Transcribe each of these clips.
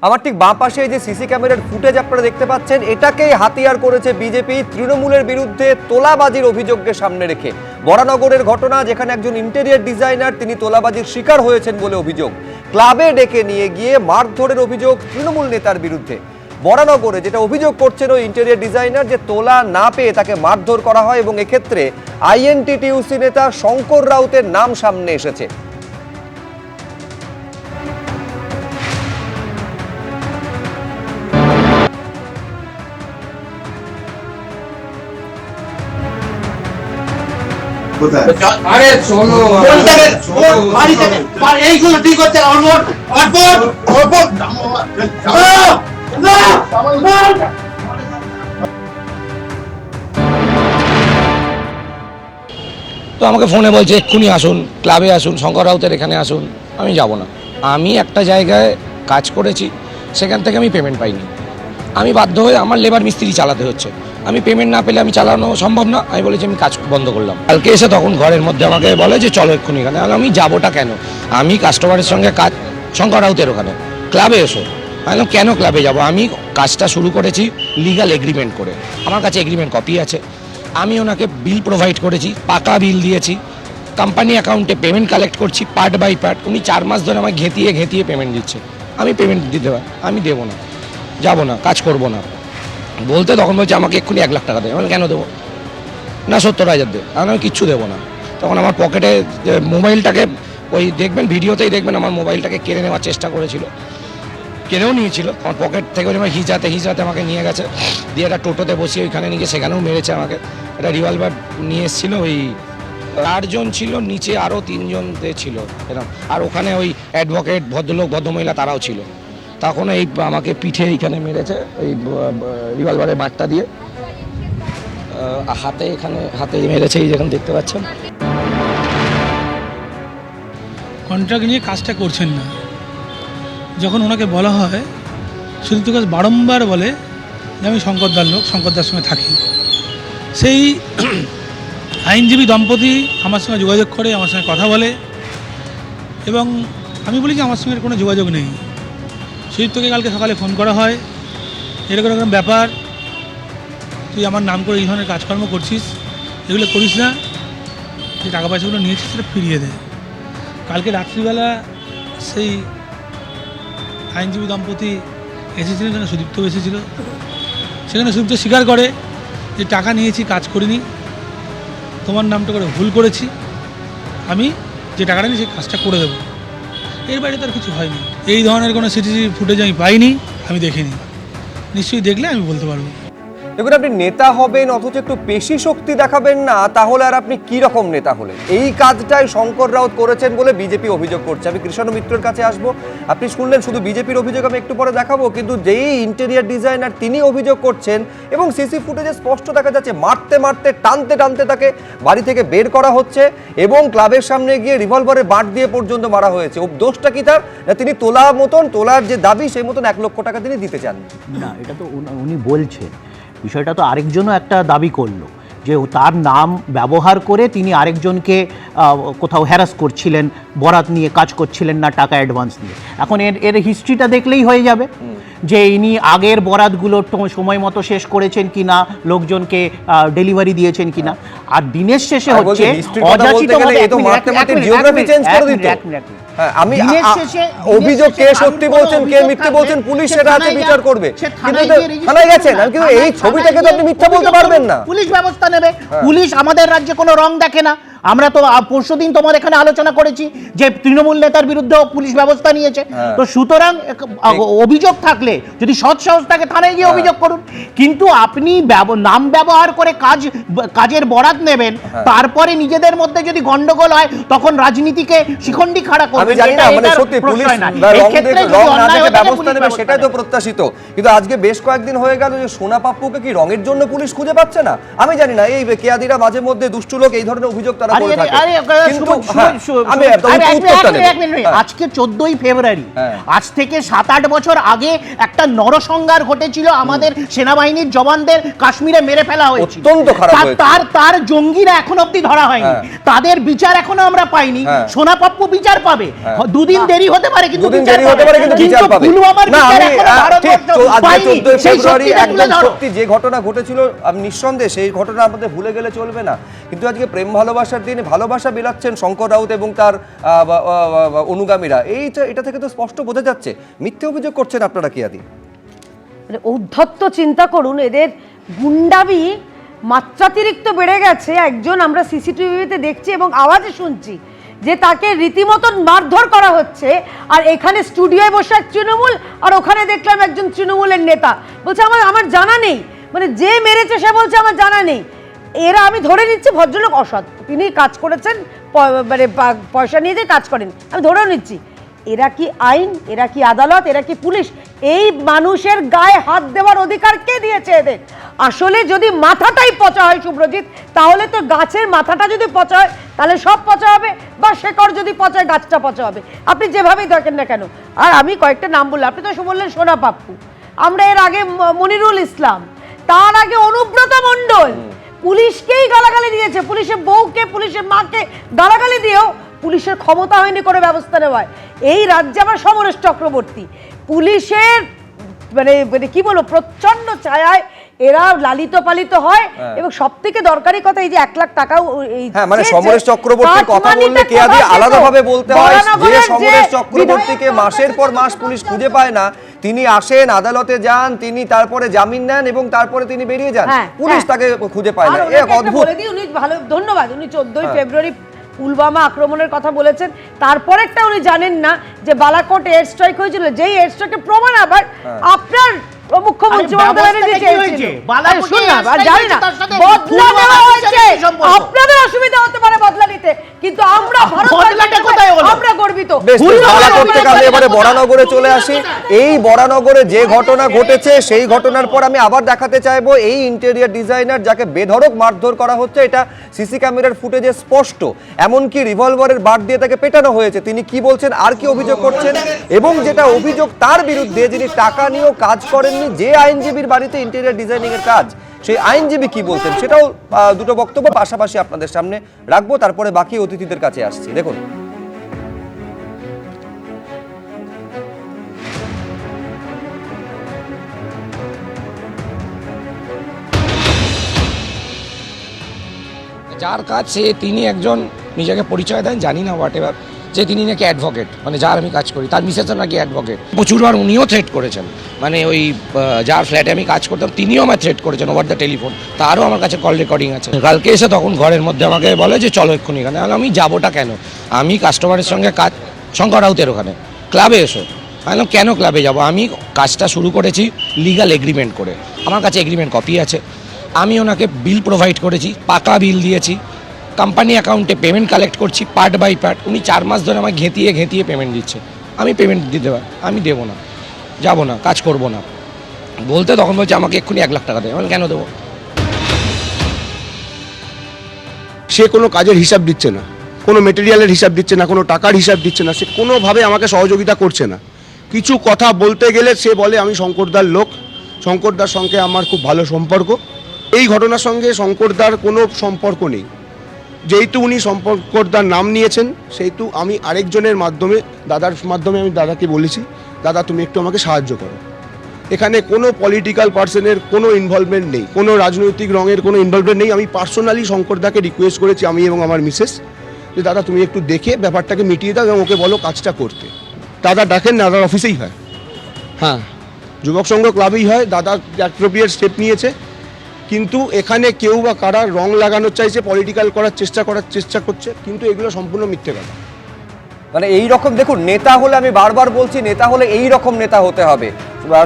আমার ঠিক বাঁ পাশে এই যে সিসি ক্যামেরার ফুটেজ আপনারা দেখতে পাচ্ছেন, এটাকেই হাতিয়ার করেছে বিজেপি তৃণমূলের বিরুদ্ধে তোলাবাজির অভিযোগকে সামনে রেখে। বরানগরের ঘটনা, যেখানে একজন ইন্টেরিয়র ডিজাইনার তিনি তোলাবাজির শিকার হয়েছেন বলে অভিযোগ। ক্লাবে ডেকে নিয়ে গিয়ে মারধরের অভিযোগ তৃণমূল নেতার বিরুদ্ধে। বরানগরে যেটা অভিযোগ করছেন ওই ইন্টেরিয়র ডিজাইনার, যে তোলা না পেয়ে তাকে মারধর করা হয় এবং এক্ষেত্রে আইএনটিটিইউসি নেতা শঙ্কর রাউতের নাম সামনে এসেছে। আরে শোনো এইগুলো ঠিক হচ্ছে তো আমাকে ফোনে বলছে এক্ষুনি আসুন, ক্লাবে আসুন, শঙ্কর রাউতের এখানে আসুন। আমি যাব না। আমি একটা জায়গায় কাজ করেছি, সেখান থেকে আমি পেমেন্ট পাইনি। আমি বাধ্য হয়ে আমার লেবার মিস্ত্রি চালাতে হচ্ছে। আমি পেমেন্ট না পেলে আমি চালানো সম্ভব না। আমি বলেছি আমি কাজ বন্ধ করলাম। কালকে এসে তখন ঘরের মধ্যে আমাকে বলে যে চলো এক্ষুনি এখানে। আমি যাবোটা কেন? আমি কাস্টমারের সঙ্গে কাজ শঙ্কর রাউতের ওখানে, ক্লাবে এসো। আমি কেন ক্লাবে যাব? আমি কাজটা শুরু করেছি লিগাল এগ্রিমেন্ট করে। আমার কাছে এগ্রিমেন্ট কপি আছে। আমি ওনাকে বিল প্রোভাইড করেছি, পাকা বিল দিয়েছি। কোম্পানি অ্যাকাউন্টে পেমেন্ট কালেক্ট করছি পার্ট বাই পার্ট। উনি 4 মাস ধরে আমায় ঘেঁটিয়ে পেমেন্ট দিচ্ছে। আমি পেমেন্ট দিতে পারি, আমি দেবো না, যাবো না, কাজ করবো না বলতে তখন বলছে আমাকে এক্ষুনি 1 লাখ টাকা দেবে। আমি কেন দেবো না? 70,000 দেবে। আমি কিচ্ছু দেবো না। তখন আমার পকেটে মোবাইলটাকে, ওই দেখবেন ভিডিওতেই দেখবেন, আমার মোবাইলটাকে কেড়ে নেওয়ার চেষ্টা করেছিল, কেড়েও নিয়েছিল। আমার পকেট থেকে ওই হিজাতে আমাকে নিয়ে গেছে, দিয়ে একটা টোটোতে বসিয়ে ওইখানে নিয়ে সেখানেও মেরেছে আমাকে। একটা রিভলভার নিয়ে এসেছিল। ওই 8 জন ছিল, নিচে আরও 3 জন ছিল এরকম। আর ওখানে ওই অ্যাডভোকেট, ভদ্রলোক, ভদ্রমহিলা তারাও ছিল। তখন এই আমাকে পিঠে এইখানে মেরেছে ওই রিভলভারের বাটটা দিয়ে, হাতে মেরেছে, এই যেখানে দেখতে পাচ্ছেন। কন্ট্রাক্ট নিয়ে কাজটা করছেন না। যখন ওনাকে বলা হয়, শুধু তো বারংবার বলে যে আমি শঙ্করদার লোক, শঙ্করদার সঙ্গে থাকি। সেই আইনজীবী দম্পতি আমার সঙ্গে যোগাযোগ করে, আমার সঙ্গে কথা বলে, এবং আমি বলি যে আমার সঙ্গে কোনো যোগাযোগ নেই। সুদীপ্তকে কালকে সকালে ফোন করা হয়, এরকম এরকম ব্যাপার, তুই আমার নাম করে এই ধরনের কাজকর্ম করছিস, এগুলো করিস না, যে টাকা পয়সাগুলো নিয়েছিস সেটা ফিরিয়ে দে। কালকে রাত্রিবেলা সেই আইনজীবী দম্পতি এসেছিলেন, সেখানে সুদীপ্ত এসেছিল। সেখানে সুদীপ্ত স্বীকার করে যে টাকা নিয়েছি, কাজ করিনি, তোমার নামটা করে ভুল করেছি, আমি যে টাকাটা নিই সেই কাজটা করে দেবো। এর বাইরে তার কিছু হয়নি। এই ধরনের কোনো সিসিটিভি ফুটেজ আমি পাইনি, আমি দেখিনি। নিশ্চয়ই দেখলে আমি বলতে পারবো। দেখুন, আপনি নেতা হবেন অথচ একটু পেশি শক্তি দেখাবেন না, তাহলে আর আপনি কি রকম নেতা হলেন? এই কাজটাই শঙ্কর রাউত করেছেন বলে বিজেপি অভিযোগ করছে। আমি কৃষ্ণ মিত্রের কাছে আসবো। আপনি শুনলেন শুধু বিজেপির অভিযোগ, আমি একটু পরে দেখাবো, কিন্তু যেই ইন্টেরিয়র ডিজাইনার তিনি অভিযোগ করছেন, এবং সিসি ফুটেজে স্পষ্ট দেখা যাচ্ছে মারতে টানতে তাকে বাড়ি থেকে বের করা হচ্ছে, এবং ক্লাবের সামনে গিয়ে রিভলভারের বাট দিয়ে পর্যন্ত মারা হয়েছে। ও দোষটা কি তার? তিনি তোলার যে দাবি সেই মতন 1 লক্ষ টাকা তিনি দিতে চান না। এটা তো উনি বলছেন, বিষয়টা তো আরেকজনও একটা দাবি করলো যে তার নাম ব্যবহার করে তিনি আরেকজনকে কোথাও হ্যারাস করছিলেন, বরাত নিয়ে কাজ করছিলেন না, টাকা অ্যাডভান্স নিয়ে। এখন এর হিস্ট্রিটা দেখলেই হয়ে যাবে যে ইনি আগের বরাতগুলো সময় মতো শেষ করেছেন কিনা, লোকজনকে ডেলিভারি দিয়েছেন কিনা। আর দিনের শেষে হচ্ছে আমি অভিযোগ কে সত্যি বলছেন কে মিথ্যে বলছেন পুলিশ সেটা আছে বিচার করবে। থানায় গেছেন, কিন্তু এই ছবিটাকে তো আপনি মিথ্যা বলতে পারবেন না। পুলিশ ব্যবস্থা নেবে। পুলিশ আমাদের রাজ্যে কোনো রং দেখে না। আমরা তো পরশুদিন তোমার এখানে আলোচনা করেছি যে তৃণমূল নেতার বিরুদ্ধে পুলিশ ব্যবস্থা নিয়েছে। তো সুতরাং অভিযোগ থাকলে যদি সৎ সাহস থাকে থানায় গিয়ে অভিযোগ করুন। কিন্তু আপনি নাম ব্যবহার করে কাজের বরাত নেবেন, তারপরে নিজেদের মধ্যে যদি গন্ডগোল হয় তখন রাজনীতিকে শিখণ্ডি খাড়া করবেন। আমি জানি না, মানে সত্যি পুলিশ ব্যবস্থা নেবে সেটাই তো প্রত্যাশিত। কিন্তু আজকে বেশ কয়েকদিন হয়ে গেল যে সোনা পাপ্পুকে কি রঙের জন্য পুলিশ খুঁজে পাচ্ছে না? আমি জানি না, এই কেয়াদিরা মাঝে মধ্যে দুষ্টু লোক এই ধরনের অভিযোগ তারা করে আরে, থাকে আরে, কিন্তু শুভ- হ্যাঁ, শুভ- আমি শুভ- একদম আরে, এক উত্তরটা মিনিট, নেব। এক মিনিট, হ্যাঁ। আজকে 14ই ফেব্রুয়ারি, হ্যাঁ। আজ থেকে 7-8 বছর আগে একটা নরসংহার ঘটেছিল আমাদের সেনাবাহিনীর জওয়ানদের কাশ্মীরে মেরে ফেলা হয়েছিল। অত্যন্ত খারাপ হয়েছিল। তার জঙ্গিরা এখন অব্দি ধরা হয়নি, হ্যাঁ। তাদের বিচার এখনো আমরা পাইনি। হ্যাঁ। সোনাপাপ্পু বিচার পাবে, হ্যাঁ। দুদিন দেরি হতে পারে কিন্তু দুদিন বিচার দেরি হতে পারে কিন্তু বিচার পাবে। পুলওয়ামার না, বিচার আমি এখনো ঠিক ভারতবর্ষ আজকে পায়নি। 14 সেই ফেব্রুয়ারি সত্যিটা তুলে একদম ধরো। সত্যি যে ঘটনা ঘটেছিল আমি নিঃসন্দেহে সেই ঘটনা আমাদের ভুলে গেলে চলবে না। কিন্তু আজকে প্রেম ভালোবাসার দিনে ভালোবাসা বিলাচ্ছেন শঙ্কর রাউত এবং তার অনুগামীরা, এটা থেকে তো স্পষ্ট বোঝা যাচ্ছে মিথ্যে অভিযোগ করছেন আপনারা কি আদি? মানে ঔদ্ধত্য চিন্তা করুন, এদের গুন্ডামি মাত্রাতিরিক্ত বেড়ে গেছে। একজন আমরা সিসিটিভিতে দেখছি এবং আওয়াজে শুনছি যে তাকে রীতিমতন মারধর করা হচ্ছে, আর এখানে স্টুডিওয় বসে এক তৃণমূল, আর ওখানে দেখলাম একজন তৃণমূলের নেতা বলছে আমার জানা নেই, মানে যে মেরেছে সে বলছে আমার জানা নেই। এরা, আমি ধরে নিচ্ছি ভদ্রলোক অসৎ, তিনি কাজ করেছেন, মানে পয়সা নিয়ে যে কাজ করেন, আমি ধরেও নিচ্ছি। এরা কি আইন, এরা কি আদালত, এরা কি পুলিশ? এই মানুষের গায়ে হাত দেওয়ার অধিকার কে দিয়েছে এদের? আসলে যদি মাথাটাই পচা হয় শুভ্রজিৎ, তাহলে তো গাছের মাথাটা যদি পচা হয় তাহলে সব পচা হবে, বা শেকড় যদি পচা হয় গাছটা পচা হবে। আপনি যেভাবেই দেখেন না কেন। আর আমি কয়েকটা নাম বললাম, আপনি তো বললেন সোনাপাপ্পু, আমরা এর আগে মনিরুল ইসলাম, তার আগে অনুব্রত মণ্ডল পুলিশকেই গালাগালি দিয়েছে, পুলিশের বউকে, পুলিশের মাকে গালাগালি দিয়েও পুলিশের ক্ষমতা হয়নি করে ব্যবস্থা নেওয়ায়। এই রাজ্যে আবার সমরেশ চক্রবর্তী, পুলিশের মানে কি বলবো, প্রচন্ড ছায়ায় এরা লালিত পালিত হয়। এবং সব থেকে দরকারি কথা, এই যে 1 লাখ টাকা হ্যাঁ, মানে সমরেশ চক্রবর্তীর কথা বললে কে আদি আলাদাভাবে বলতে হয়। যে সমরেশ চক্রবর্তীকে মাসের পর মাস পুলিশ খুঁজে পায় না, তিনি আসেন, আদালতে যান, তিনি তারপরে জামিন নেন এবং তারপরে তিনি বেরিয়ে যান, পুলিশ তাকে খুঁজে পায় না। এক অদ্ভুত। উনি ভালো, ধন্যবাদ, উনি 14ই ফেব্রুয়ারি পুলওয়ামা আক্রমণের কথা বলেছেন, তারপর একটা উনি জানেন না যে বালাকোট এয়ার স্ট্রাইক হয়েছিল, যেই এয়ার স্ট্রাইকের প্রমাণ আবার আপনার মুখ্যমন্ত্রী মমতা ব্যানার্জি চেয়েছিলেন। শুনুন না, জানি না, বদলা নেওয়া হয়েছে, আপনাদের অসুবিধা হতে পারে বদলা নিতে, কিন্তু আমরা আমরা গর্বিত। বেশ, বালাকোট থেকে আমি এবারে বরানগরে চলে আসি। এই বরানগরে যে ঘটনা ঘটেছে সেই ঘটনার পর আমি আবার দেখাতে চাইবো এই ইন্টেরিয়র ডিজাইনার যাকে বেধড়ক মারধর করা হচ্ছে, এটা সিসি ক্যামেরার ফুটেজে স্পষ্ট। এমনকি রিভলভারের বার দিয়ে তাকে পেটানো হয়েছে। তিনি কি বলছেন, আর কি অভিযোগ করছেন, এবং যেটা অভিযোগ তার বিরুদ্ধে, যিনি টাকা নিয়েও কাজ করেননি, যে আইনজীবীর বাড়িতে ইন্টেরিয়র ডিজাইনিং এর কাজ, সেই আইনজীবী কি বলতেন সেটাও দুটো বক্তব্য পাশাপাশি আপনাদের সামনে রাখবো, তারপরে বাকি অতিথিদের কাছে আসছি। দেখুন। যার কাজ তিনি একজন নিজেকে পরিচয় দেন, জানি না হোয়াট এভার, যে তিনি নাকি অ্যাডভোকেট, মানে যার আমি কাজ করি তার মিসেসও নাকি অ্যাডভোকেট। প্রচুরবার উনিও থ্রেট করেছেন, মানে ওই যার ফ্ল্যাটে আমি কাজ করতাম তিনিও আমায় থ্রেট করেছেন ওভার দ্য টেলিফোন, তারও আমার কাছে কল রেকর্ডিং আছে। কালকে এসে তখন ঘরের মধ্যে আমাকে বলে যে চলো এক্ষুনি এখানে। আমি যাবোটা কেন, আমি কাস্টমারের সঙ্গে কাজ, শঙ্কর রাউতের ওখানে ক্লাবে এসো। আমি কেন ক্লাবে যাব, আমি কাজটা শুরু করেছি লিগাল এগ্রিমেন্ট করে, আমার কাছে এগ্রিমেন্ট কপি আছে, আমি ওনাকে বিল প্রোভাইড করেছি, পাকা বিল দিয়েছি, কোম্পানি অ্যাকাউন্টে পেমেন্ট কালেক্ট করছি পার্ট বাই পার্ট। উনি 4 মাস ধরে আমাকে ঘেঁতিয়ে পেমেন্ট দিচ্ছে, আমি পেমেন্ট দিতে পারি, আমি দেবো না, যাবো না, কাজ করবো না বলতে তখন বলছে আমাকে এক্ষুনি 1 লাখ টাকা দেবে। আমি কেন দেবো? সে কোনো কাজের হিসাব দিচ্ছে না, কোনো মেটেরিয়ালের হিসাব দিচ্ছে না, কোনো টাকার হিসাব দিচ্ছে না, সে কোনোভাবে আমাকে সহযোগিতা করছে না। কিছু কথা বলতে গেলে সে বলে আমি শঙ্করদার লোক, শঙ্করদার সঙ্গে আমার খুব ভালো সম্পর্ক। এই ঘটনার সঙ্গে শঙ্করদার কোনো সম্পর্ক নেই। যেহেতু উনি শঙ্করদার নাম নিয়েছেন, সেহেতু আমি আরেকজনের মাধ্যমে, দাদার মাধ্যমে আমি দাদাকে বলেছি, দাদা তুমি একটু আমাকে সাহায্য করো। এখানে কোনো পলিটিক্যাল পার্সনের কোনো ইনভলভমেন্ট নেই, কোনো রাজনৈতিক রঙের কোনো ইনভলভমেন্ট নেই। আমি পার্সোনালি শঙ্করদাকে রিকোয়েস্ট করেছি, আমি এবং আমার মিসেস, যে দাদা তুমি একটু দেখে ব্যাপারটাকে মিটিয়ে দাও এবং ওকে বলো কাজটা করতে। দাদা ডাকেন না, দাদার অফিসেই হয়, হ্যাঁ যুবক সংঘ ক্লাবেই হয়। দাদা অ্যাপ্রোপ্রিয়েট স্টেপ নিয়েছে, কিন্তু এখানে কেউ বা কারা রং লাগানোর চাইছে, পলিটিক্যাল করার চেষ্টা করছে, কিন্তু এগুলো সম্পূর্ণ মিথ্যে কথা। মানে এই রকম দেখুন, নেতা হলে, আমি বারবার বলছি, নেতা হলে এই রকম নেতা হতে হবে।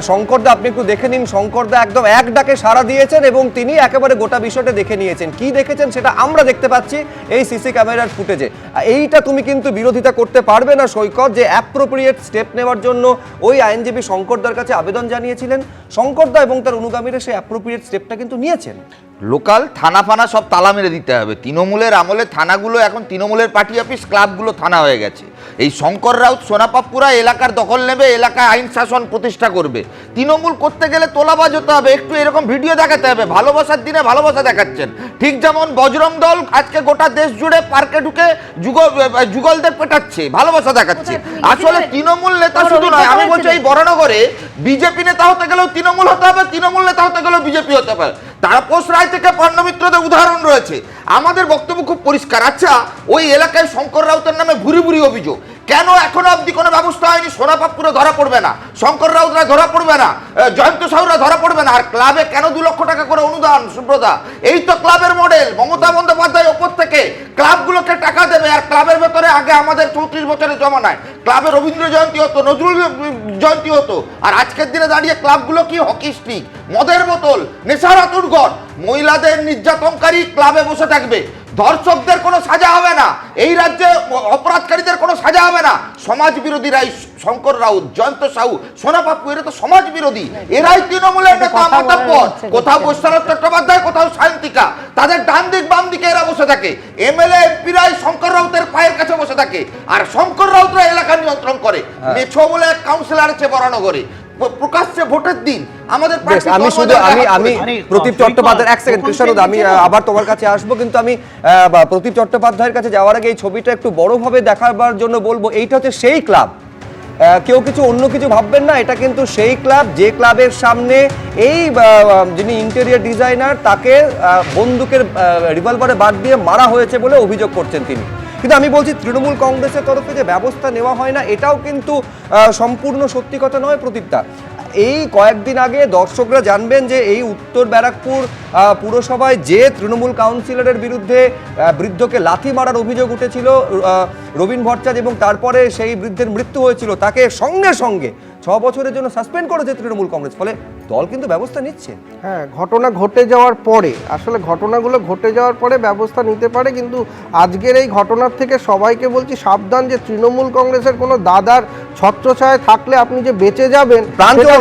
শঙ্করদা, আপনি একটু দেখে নিন। শঙ্করদা একদম এক ডাকে সাড়া দিয়েছেন এবং তিনি একেবারে গোটা বিষয়টা দেখে নিয়েছেন। কি দেখেছেন সেটা আমরা দেখতে পাচ্ছি এই সিসি ক্যামেরার ফুটেজে। এইটা তুমি কিন্তু বিরোধিতা করতে পারবে না সৈকত, যে অ্যাপ্রোপ্রিয়েট স্টেপ নেওয়ার জন্য ওই আইনজীবী শঙ্করদার কাছে আবেদন জানিয়েছিলেন। শঙ্করদা এবং তার অনুগামীরা সেই অ্যাপ্রোপ্রিয়েট স্টেপটা কিন্তু নিয়েছেন। লোকাল থানা ফানা সব তালা মেরে দিতে হবে। তৃণমূলের আমলে থানাগুলো এখন তৃণমূলের পার্টি অফিস, ক্লাবগুলো থানা হয়ে গেছে। এই শঙ্কর রাউত সোনাপাপুরা এলাকার দখল নেবে, এলাকায় আইন শাসন প্রতিষ্ঠা করবে। তৃণমূল করতে গেলে তোলাবাজ হতে হবে, একটু এরকম ভিডিও দেখাতে হবে। ভালোবাসার দিনে ভালোবাসা দেখাচ্ছেন, ঠিক যেমন বজরং দল আজকে গোটা দেশ জুড়ে পার্কে ঢুকে যুগলদের পেটাচ্ছে, ভালোবাসা দেখাচ্ছে। আসলে তৃণমূল নেতা শুধু নয়, আমি বলছি এই বরানগরে বিজেপি নেতা হতে গেলেও তৃণমূল হতে হবে, তৃণমূল নেতা হতে গেলেও বিজেপি হতে হবে। তারপোষ রায় থেকে পাণ্ডমিত্রদের উদাহরণ রয়েছে। আমাদের বক্তব্য খুব পরিষ্কার। আচ্ছা, ওই এলাকায় শঙ্কর রাউতের নামে ভুরি ভুরি অভিযোগ, কেন এখনো অবধি কোনো ব্যবস্থা হয়নি? সোনাপাপুরা ধরা পড়বে না, শঙ্কর রাউতরা ধরা পড়বে না, জয়ন্ত সাহুরা ধরা পড়বে না, আর ক্লাবে কেন 2 লক্ষ টাকা করে অনুদান? সুব্রতা, এই তো ক্লাবের মডেল। মমতা বন্দ্যোপাধ্যায় ওপর থেকে ক্লাবগুলোকে টাকা দেবে, আর ক্লাবের ভেতরে আগে আমাদের 34 বছরের জমানায় ক্লাবে রবীন্দ্র জয়ন্তী হতো, নজরুল জয়ন্তী হতো, আর আজকের দিনে দাঁড়িয়ে ক্লাবগুলো কি হকি স্টিক, মদের বোতল, নেশার আতুরঘর। মহিলাদের নির্যাতনকারী ক্লাবে বসে থাকবে, ধর্ষকদের কোনো সাজা হবে না, এই রাজ্যে অপরাধকারীদের কোনো সাজা হবে না। সমাজ বিরোধীরা শঙ্কর রাউত, জয়ন্ত সাহু, সোনাপাপু, এরা তো সমাজ বিরোধী, এরাই তৃণমূলের নেতা মাতাব্বর। কোথাও বৈশ্বনাথ চট্টোপাধ্যায়, কোথাও সায়ন্তিকা, তাদের ডান দিক বাম দিকে এরা বসে থাকে। এমএলএ এমপিরাই শঙ্কর রাউতের পায়ের কাছে বসে থাকে, আর শঙ্কর রাউতরা এলাকা নিয়ন্ত্রণ করে। মেছো বলে এক কাউন্সিলর আছে বরানগরে, প্রকাশ্যে ভোটের দিন আমাদের আমি শুধু আমি প্রদীপ চট্টোপাধ্যায়, এক সেকেন্ড কৃষ্ণদা, আমি আবার তোমার কাছে আসবো, কিন্তু আমি প্রদীপ চট্টোপাধ্যায়ের কাছে যাওয়ার আগে এই ছবিটা একটু বড়ভাবে দেখাবার জন্য বলবো। এইটা হচ্ছে সেই ক্লাব, কেউ কিছু অন্য কিছু ভাববেন না, এটা কিন্তু সেই ক্লাব যে ক্লাবের সামনে এই যিনি ইন্টেরিয়র ডিজাইনার তাকে বন্দুকের রিভলভারে বাদ দিয়ে মারা হয়েছে বলে অভিযোগ করছেন তিনি। কিন্তু আমি বলছি তৃণমূল কংগ্রেসের তরফে যে ব্যবস্থা নেওয়া হয় না, এটাও কিন্তু সম্পূর্ণ সত্যি কথা নয় প্রদীপদা। এই কয়েকদিন আগে দর্শকরা জানবেন যে এই উত্তর ব্যারাকপুর পুরসভায় যে তৃণমূল কাউন্সিলরের বিরুদ্ধে বৃদ্ধকে লাথি মারার অভিযোগ উঠেছিল রবীন ভট্টাচার্য, এবং তারপরে সেই বৃদ্ধের মৃত্যু হয়েছিল, তাকে সঙ্গে সঙ্গে 6 বছরের জন্য সাসপেন্ড করেছে তৃণমূল কংগ্রেস। ফলে দল কিন্তু ব্যবস্থা নিচ্ছে। হ্যাঁ, ঘটনা ঘটে যাওয়ার পরে, আসলে ঘটনাগুলো ঘটে যাওয়ার পরে ব্যবস্থা নিতে পারে, কিন্তু আজকের এই ঘটনার থেকে সবাইকে বলছি সাবধান, যে তৃণমূল কংগ্রেসের কোনো দাদার ছত্রছায়ায় থাকলে আপনি যে বেঁচে যাবেন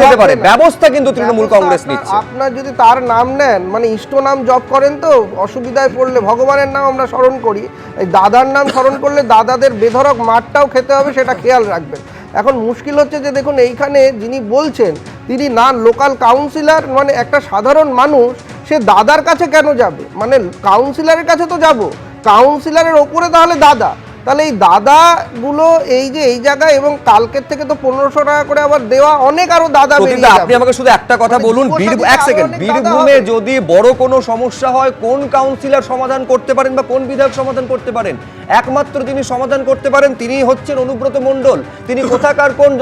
হতে পারে, ব্যবস্থা কিন্তু তৃণমূল কংগ্রেস নিচ্ছে। আপনার যদি তার নাম নেন, মানে ইষ্ট নাম জপ করেন, তো অসুবিধায় পড়লে ভগবানের নাম আমরা স্মরণ করি, এই দাদার নাম স্মরণ করলে দাদাদের বেধড়ক মারটাও খেতে হবে, সেটা খেয়াল রাখবেন। এখন মুশকিল হচ্ছে যে দেখুন, এইখানে যিনি বলছেন তিনি না লোকাল কাউন্সিলর, মানে একটা সাধারণ মানুষ, সে দাদার কাছে কেন যাবে? মানে কাউন্সিলরের কাছে তো যাব, কাউন্সিলরের ওপরে তাহলে দাদা, তাহলে এই দাদাগুলো এই যে এই জায়গায়, এবং কালকের থেকে তো 1500 টাকা করে আবার দেওয়া, অনেক আরো দাদা বেরিয়ে যাবে। আপনি আমাকে শুধু একটা কথা বলুন, এক সেকেন্ড, বীরভূমে যদি বড় কোনো সমস্যা হয় কোন কাউন্সিলর সমাধান করতে পারেন বা কোন বিধায়ক সমাধান করতে পারেন? একমাত্র যিনি সমাধান করতে পারেন তিনি হচ্ছেন অনুব্রত মণ্ডল। তিনি কোথাকার কোন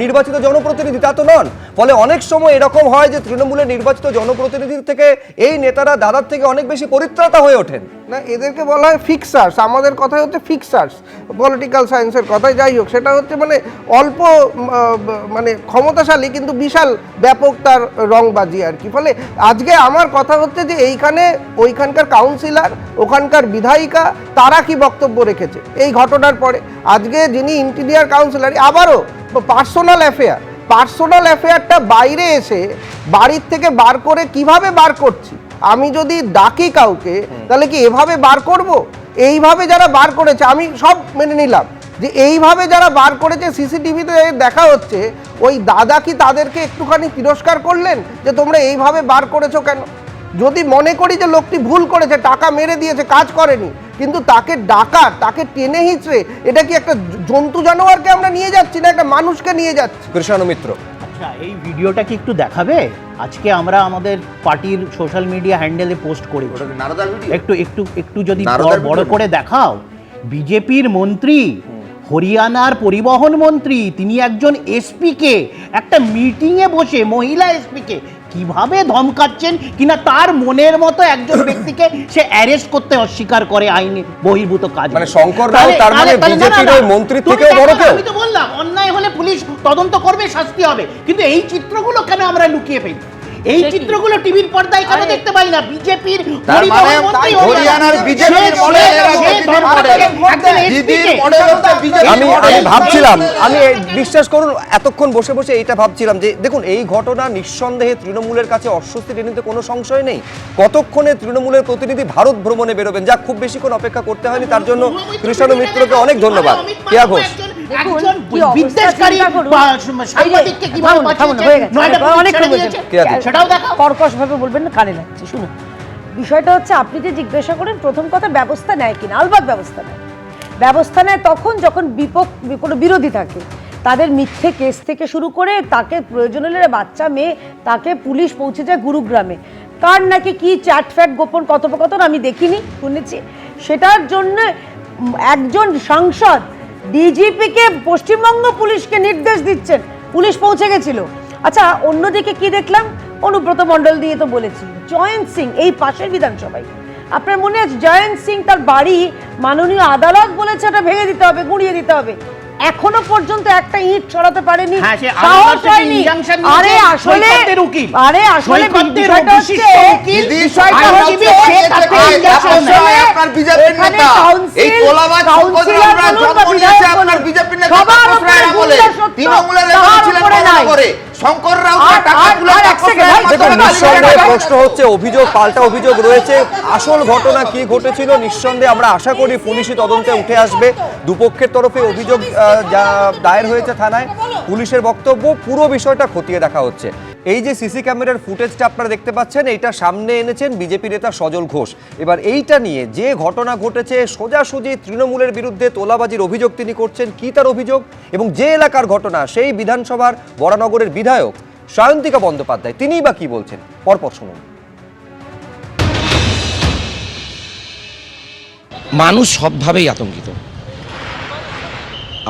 নির্বাচিত জনপ্রতিনিধি তা তো নন। ফলে অনেক সময় এরকম হয় যে তৃণমূলের নির্বাচিত জনপ্রতিনিধির থেকে এই নেতারা দাদার থেকে অনেক বেশি পরিত্রাতা হয়ে ওঠেন। না, এদেরকে বলা হয় ফিক্সার্স, আমাদের কথাই হচ্ছে ফিক্সার্স, পলিটিক্যাল সায়েন্সের কথাই, যাই হোক, সেটা হচ্ছে মানে অল্প মানে ক্ষমতাশালী কিন্তু বিশাল ব্যাপক তার রংবাজি আর কি। ফলে আজকে আমার কথা হচ্ছে যে এইখানে ওইখানকার কাউন্সিলর, ওখানকার বিধায়িকা, তারা কি বক্তব্য রেখেছে এই ঘটনার পরে? আজকে যিনি ইন্টিরিয়ার কাউন্সিলর, আবারও পার্সোনাল অ্যাফেয়ারটা বাইরে এসে বাড়ির থেকে বার করে কিভাবে বার করছি? আমি যদি ডাকি কাউকে, তাহলে কি এভাবে বার করব? এইভাবে যারা বার করেছে, আমি সব মেনে নিলাম যে এইভাবে যারা বার করেছে, সিসিটিভিতে দেখা হচ্ছে, ওই দাদা কি তাদেরকে একটুখানি তিরস্কার করলেন যে তোমরা এইভাবে বার করেছো কেন? যদি মনে করি যে লোকটি ভুল করেছে, টাকা মেরে দিয়েছে, কাজ করেনি, কিন্তু তাকে ডাকার, তাকে টেনে হিঁচড়ে, এটা কি একটা জন্তু জানোয়ারকে আমরা নিয়ে যাচ্ছি না একটা মানুষকে নিয়ে যাচ্ছি? কৃষ্ণ মিত্র, আচ্ছা, এই ভিডিওটা কি একটু দেখাবে? আজকে আমরা আমাদের পার্টির সোশ্যাল মিডিয়া হ্যান্ডেলে পোস্ট করি, একটু যদি বড় করে দেখাও। বিজেপির মন্ত্রী, হরিয়ানার পরিবহন মন্ত্রী, তিনি একজন এসপিকে একটা মিটিংয়ে বসে, মহিলা এসপিকে কিভাবে ধমকাচ্ছেন কিনা তার মনের মতো একজন ব্যক্তিকে সে অ্যারেস্ট করতে অস্বীকার করে, আইনে বহির্ভূত কাজ। মানে শঙ্কর রাও তার মানে বিজেপির ওই মন্ত্রী থেকেও বড় কেউ? আমি তো বললাম, অন্যায় হলে পুলিশ তদন্ত করবে, শাস্তি হবে, কিন্তু এই চিত্রগুলো কেন আমরা লুকিয়ে ফেলি? এই চিত্রগুলো টিভির পর্দায় কেন দেখতে পাই না? বিজেপির তার মানে হরিয়ানার বিজেপির মডেল আমি ভাবছিলাম, আমি বিশ্বাস করুন এতক্ষণ বসে বসে এইটা ভাবছিলাম যে দেখুন এই ঘটনা নিঃসন্দেহে তৃণমূলের কাছে অস্বস্তি টেনে নিতে কোনো সংশয় নেই। কতক্ষণে তৃণমূলের প্রতিনিধি ভারত ভ্রমণে বেরোবেন, যা খুব বেশিক্ষণ অপেক্ষা করতে হয়নি, তার জন্য কৃষ্ণ মিত্রকে অনেক ধন্যবাদ। কেয়া ঘোষ, কর্কশভাবে বলবেন না, কানে লাগছে। শুনুন, বিষয়টা হচ্ছে আপনি যে জিজ্ঞাসা করেন প্রথম কথা ব্যবস্থা নেয় কিনা, আলবাত ব্যবস্থা নেয়। ব্যবস্থা নেয় তখন যখন কোনো বিরোধী থাকে, তাদের মিথ্যে কেস থেকে শুরু করে তাকে প্রয়োজন হলে বাচ্চা মেয়ে তাকে পুলিশ পৌঁছে যায় গুরুগ্রামে, কার নাকি কি চ্যাট ফ্যাট গোপন কথোপকথন আমি দেখিনি, শুনেছি। সেটার জন্য একজন সাংসদ ডিজিপিকে পশ্চিমবঙ্গ পুলিশকে নির্দেশ দিচ্ছেন, পুলিশ পৌঁছে গেছিল। আচ্ছা, অন্যদিকে কি দেখলাম, অনুব্রত মণ্ডল দিয়ে তো বলেছি, জয়ন্ত সিং এই পাশের বিধানসভায়, আপনার মনে আছে জয়ন্ত সিং তার বাড়ি মাননীয় আদালত বলেছে ওটা ভেঙে দিতে হবে, গুঁড়িয়ে দিতে হবে, এখনো পর্যন্ত একটা ইট ছড়াতে পারেনি, সাহস হয়নি। আরে আসলে বিষয়টা হচ্ছে প্রশ্ন হচ্ছে অভিযোগ পাল্টা অভিযোগ রয়েছে, আসল ঘটনা কি ঘটেছিল নিঃসন্দেহে আমরা আশা করি পুলিশি তদন্তে উঠে আসবে। দুপক্ষের তরফে অভিযোগ যা দায়ের হয়েছে থানায়, পুলিশের বক্তব্য পুরো বিষয়টা খতিয়ে দেখা হচ্ছে। এই যে সিসি ক্যামেরার ফুটেজটা আপনারা দেখতে পাচ্ছেন, এইটা সামনে এনেছেন বিজেপি নেতা সজল ঘোষ। এবার এইটা নিয়ে যে ঘটনা ঘটেছে সোজাসুজি তৃণমূলের বিরুদ্ধে তোলাবাজির অভিযোগ তিনি করছেন, কি তার অভিযোগ এবং যে এলাকার ঘটনা সেই বিধানসভার বরানগরের বিধায়ক সায়ন্তিকা বন্দ্যোপাধ্যায় তিনিই বা কি বলছেন, পরপর শুনুন। মানুষ সবভাবেই আতঙ্কিত।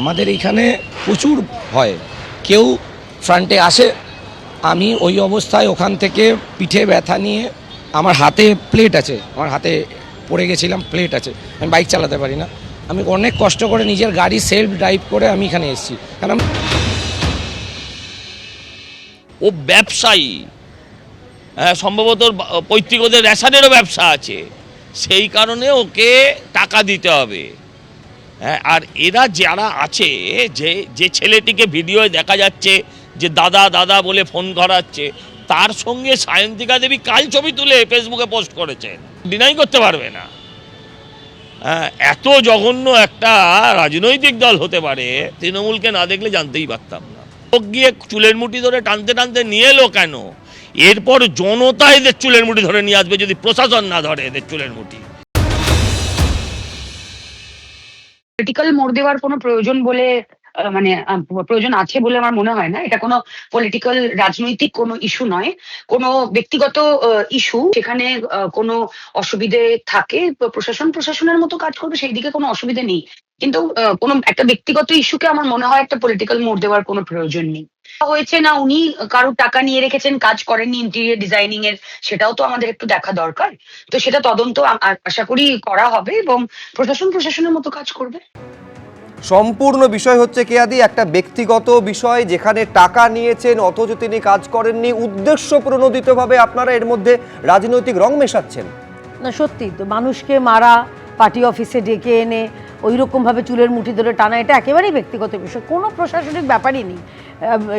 আমাদের এখানে প্রচুর ভয়, কেউ ফ্রন্টে আসে, আমি ওই অবস্থায় ওখান থেকে পিঠে ব্যথা নিয়ে, আমার হাতে প্লেট আছে, আমার হাতে পড়ে গেছিলাম, প্লেট আছে, আমি বাইক চালাতে পারি না, আমি অনেক কষ্ট করে নিজের গাড়ি সেলফ ড্রাইভ করে আমি এখানে এসেছি, কারণ ও ব্যবসায়ী, হ্যাঁ, সম্ভবত পৈতৃক ওদের রেশনেরও ব্যবসা আছে, সেই কারণে ওকে টাকা দিতে হবে। হ্যাঁ, আর এরা যারা আছে, যে ছেলেটিকে ভিডিওয় দেখা যাচ্ছে যে দাদা দাদা বলে ফোন করাচ্ছে, তার সঙ্গে সায়ন্তিকা দেবী কাল ছবি তুলে ফেসবুকে পোস্ট করেছেন, ডিনাই করতে পারবে না। হ্যাঁ, এত জঘন্য একটা রাজনৈতিক দল হতে পারে তৃণমূলকে না দেখলে জানতেই পারতাম না। লোক গিয়ে চুলের মুঠি ধরে টানতে টানতে নিয়ে এলো কেন? এরপর জনতা এদের চুলের মুঠি ধরে নিয়ে আসবে যদি প্রশাসন না ধরে এদের চুলের মুঠি। পলিটিক্যাল মোড় দেওয়ার কোনো প্রয়োজন বলে মানে প্রয়োজন আছে বলে আমার মনে হয় না। এটা কোনো পলিটিক্যাল রাজনৈতিক কোনো ইস্যু নয়, কোনো ব্যক্তিগত ইস্যু। সেখানে কোনো অসুবিধে থাকে প্রশাসনের মতো কাজ করবে, সেই দিকে কোনো অসুবিধা নেই, কিন্তু কোনো একটা ব্যক্তিগত ইস্যুকে আমার মনে হয় একটা পলিটিক্যাল মোড় দেওয়ার কোনো প্রয়োজন নেই। হয়েছে না উনি কারোর টাকা নিয়ে রেখেছেন, কাজ করেননি ইন্টেরিয়র ডিজাইনিং এর, সেটাও তো আমাদের একটু দেখা দরকার। তো সেটা তদন্ত আশা করি করা হবে এবং প্রশাসনের মতো কাজ করবে। সম্পূর্ণ বিষয় হচ্ছে কেয়াদি একটা ব্যক্তিগত বিষয়, যেখানে টাকা নিয়েছেন অথচ তিনি কাজ করেননি, উদ্দেশ্য প্রণোদিতভাবে আপনারা এর মধ্যে রাজনৈতিক রং মেশাচ্ছেন। না সত্যি তো, মানুষকে মারা, পার্টি অফিসে ডেকে এনে ওই রকমভাবে চুলের মুঠি ধরে টানা, এটা একেবারেই ব্যক্তিগত বিষয়, কোনো প্রশাসনিক ব্যাপারই নেই।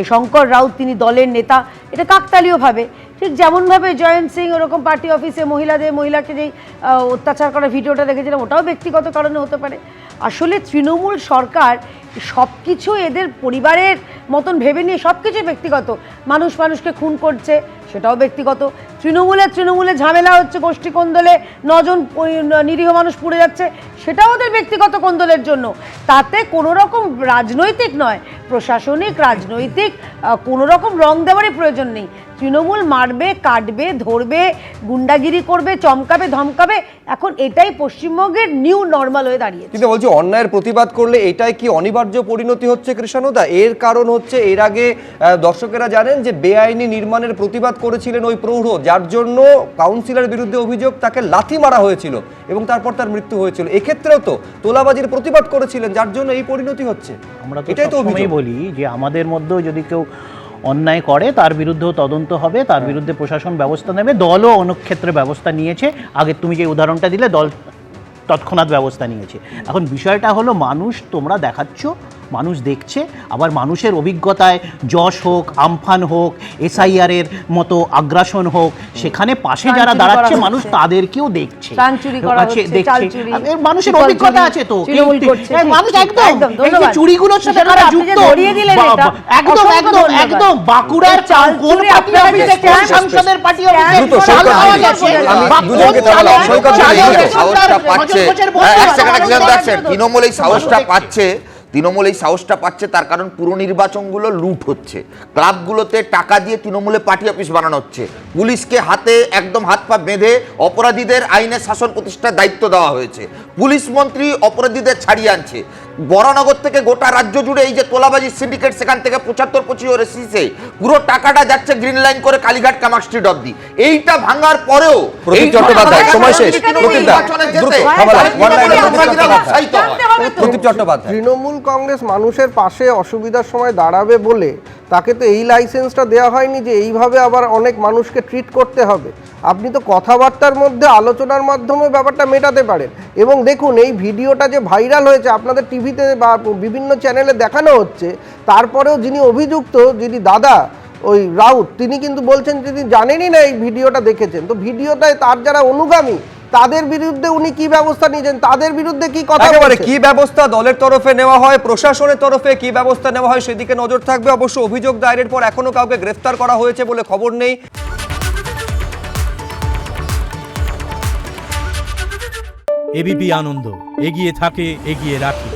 শঙ্কর রাউত তিনি দলের নেতা, এটা কাকতালীয়ভাবে, ঠিক যেমনভাবে জয়ন্ত সিং ওরকম পার্টি অফিসে মহিলাকে যেই অত্যাচার করার ভিডিওটা দেখেছিলাম, ওটাও ব্যক্তিগত কারণে হতে পারে। আসলে তৃণমূল সরকার সব কিছু এদের পরিবারের মতন ভেবে নিয়ে সব কিছু ব্যক্তিগত, মানুষকে খুন করছে সেটাও ব্যক্তিগত, তৃণমূলে ঝামেলা হচ্ছে, গোষ্ঠী কোন্দলে 9 জন নিরীহ মানুষ পুড়ে যাচ্ছে, সেটাও ওদের ব্যক্তিগত কোন্দলের জন্য। তাতে কোনো রকম রাজনৈতিক নয়, প্রশাসনিক রাজনৈতিক কোনো রকম রং দেওয়ারই প্রয়োজন নেই। তৃণমূল মারবে, কাটবে, ধরবে, গুন্ডাগিরি করবে, চমকাবে, ধমকাবে, এখন এটাই পশ্চিমবঙ্গের নিউ নর্মাল হয়ে দাঁড়িয়েছে। কিন্তু বলছি অন্যায়ের প্রতিবাদ করলে এটাই কি অনিবার্য পরিণতি হচ্ছে কৃষ্ণদা? এর কারণ হচ্ছে এর আগে দর্শকেরা জানেন যে বেআইনি নির্মাণের প্রতিবাদ করেছিলেন ওই প্রৌঢ়, যার জন্য কাউন্সিলরের বিরুদ্ধে অভিযোগ তাকে লাথি মারা হয়েছিল এবং তারপর তার মৃত্যু হয়েছিল। এক্ষেত্রেও তো তোলাবাজির প্রতিবাদ করেছিলেন, যার জন্য এই পরিণতি হচ্ছে। আমরা তো এটাই তো সবসময় অভিযোগ। বলি যে আমাদের মধ্যেও যদি কেউ অন্যায় করে তার বিরুদ্ধেও তদন্ত হবে, তার বিরুদ্ধে প্রশাসন ব্যবস্থা নেবে। দলও অনেক ক্ষেত্রে ব্যবস্থা নিয়েছে। আগে তুমি যে উদাহরণটা দিলে, দল তৎক্ষণাৎ ব্যবস্থা নিয়েছে। এখন বিষয়টা হলো, মানুষ তোমরা দেখাচ্ছ, মানুষ দেখছে, আবার মানুষের অভিজ্ঞতায় যশ হোক, আমফান হোক, এসআইআর এর মতো আগ্রাসন হোক, সেখানে পাশে যারা দাঁড়াচ্ছে মানুষ তাদেরকেও দেখছে, প্রাণ চুরি করা হচ্ছে, দেখছে। চাল চুরি, এর মানুষের শিকল অভিজ্ঞতা চুরি, আছে তো, তৃণমূল করছে, এই ঠিক, মানুষ ঠিক, একদম একদম, এই যে ধন্যবাদ। চুরিগুলোর সাথে কিশোর তারা আপনি যে যুক্ত, ধরিয়ে দিলেন এটা, একদম অসংখ্য একদম ধন্যবাদ। একদম বাঁকুড়ার চাল কোন চুরি পার্টি আপনারা অফিসে, যে কোন stand- সংসদের পার্টি অফিসে দ্রুত চাল সৈকত পাওয়া ভাই, গেছে? আমি বা দুজনকে কোন বললাম, চালের- সৈকত ভাই, চালের এই যে সাহসটা পাচ্ছে, বছর এক সেকেন্ড দাঁড়াচ্ছেন, তৃণমূল এই সাহসটা দেখছে। পাচ্ছে, তৃণমূল এই সাহসটা পাচ্ছে তার কারণ পুরো নির্বাচনগুলো লুট হচ্ছে, ক্লাবগুলোতে টাকা দিয়ে তৃণমূলে পার্টি অফিস বানানো হচ্ছে, পুলিশকে হাতে একদম হাত পা বেঁধে অপরাধীদের আইনের শাসন প্রতিষ্ঠার দায়িত্ব দেওয়া হয়েছে, পুলিশ মন্ত্রী অপরাধীদের ছাড়িয়ে আনছে, বরানগর থেকে গোটা রাজ্য জুড়ে এই যে তোলাবাজির সিন্ডিকেট, সেখান থেকে 75-25 সিসে পুরো টাকাটা যাচ্ছে গ্রিন লাইন করে কালীঘাট কামাক স্ট্রিট অব্দি। এইটা ভাঙার পরেও প্রদীপ চট্টোপাধ্যায়, সময় শেষ। প্রদীপ দা, দ্রুত, থামালাম, one line এ প্রদীপ চট্টোপাধ্যায়। জানতে হবে তো। প্রদীপ চট্টোপাধ্যায়, তৃণমূল কংগ্রেস মানুষের পাশে অসুবিধার সময় দাঁড়াবে বলে তাকে তো এই লাইসেন্সটা দেওয়া হয়নি যে এইভাবে আবার অনেক মানুষকে ট্রিট করতে হবে। আপনি তো কথাবার্তার মধ্যে, আলোচনার মাধ্যমে ব্যাপারটা মেটাতে পারেন। এবং দেখুন, এই ভিডিওটা যে ভাইরাল হয়েছে, আপনাদের টিভিতে বা বিভিন্ন চ্যানেলে দেখানো হচ্ছে, তারপরেও যিনি অভিযুক্ত, যিনি দাদা ওই রাউত, তিনি কিন্তু বলছেন তিনি জানেনই না এই ভিডিওটা দেখেছেন। তো ভিডিওটায় তার যারা অনুগামী, তাদের বিরুদ্ধে উনি কি ব্যবস্থা নিয়েছেন, তাদের বিরুদ্ধে কি কথা একেবারে বলছেন? কি ব্যবস্থা দলের তরফে নেওয়া হয়, প্রশাসনের তরফে কি ব্যবস্থা নেওয়া হয় সেদিকে নজর থাকবে। অবশ্য অভিযোগ দায়েরের পর এখনো কাউকে গ্রেফতার করা হয়েছে বলে খবর নেই। এবিপি আনন্দ, এগিয়ে থাকে, এগিয়ে রাখে।